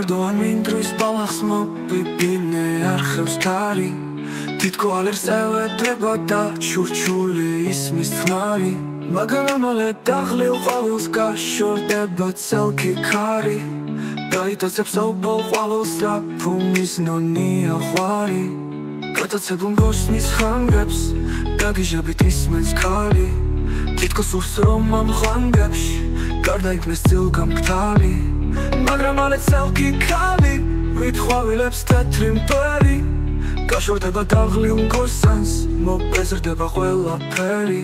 Ardoan mindruis balachs mopipine archevs kari Titkoaler sevetreba da churchuli ismis tnari Maganamale dakhli uqavils gashordeba tselki kari Gaitacebs obol qavils rapumis nonia ხვარი Გადაცებულ გოსნის ხანგებს დაგიჟაბით ისმენს ქალი თითქოს ურს რომ ამ ხანგებში გარდა იქნეს ძილგამგთალი მაგრამ ალე ცალკი ქალი ვით ყვავილებს თეთრი მტვერი გაშორდება დაღლილ გოსანს მოპეზრდება ყველაფერი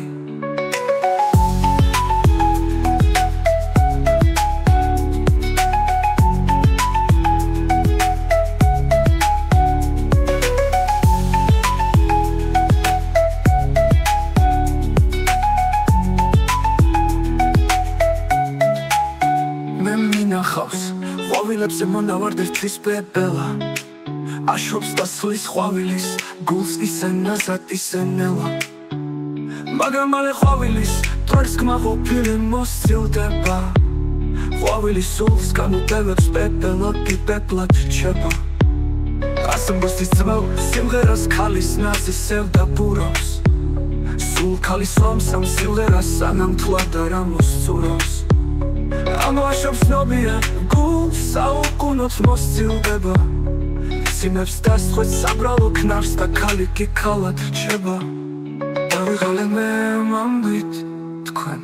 ყვავილებზე მონავარდ ერთვის პეპელა აშრობს და სვლის ყვავილის გულს ისენაზად ისენელა მაგრამ მალე ყვავილის მტვერს გმაყოფილი მოსცილდება ყვავილის სულს განუტევებს პეპელა კი პეპლად რჩება ასამბოსის ძმაო სიმღერას ქალის ნაზი სევდა ბურობს სულ ქალის ლომსამ სიმღერას სანამ თვლად არ ამოსწურობს ამოაშობს ნობია გულს საუკუნოდ მოსცილდება სიმებს დასწყვეტს საბრალო ქნარს და ქალი კი ქალად რჩება დავიღალე მე მამბით თქვენ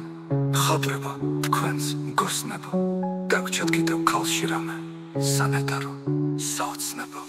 ხაბრება თქვენს მგოსნებო დაგვრჩათ კიდევ ქალში რამე სანეტარო საოცნებო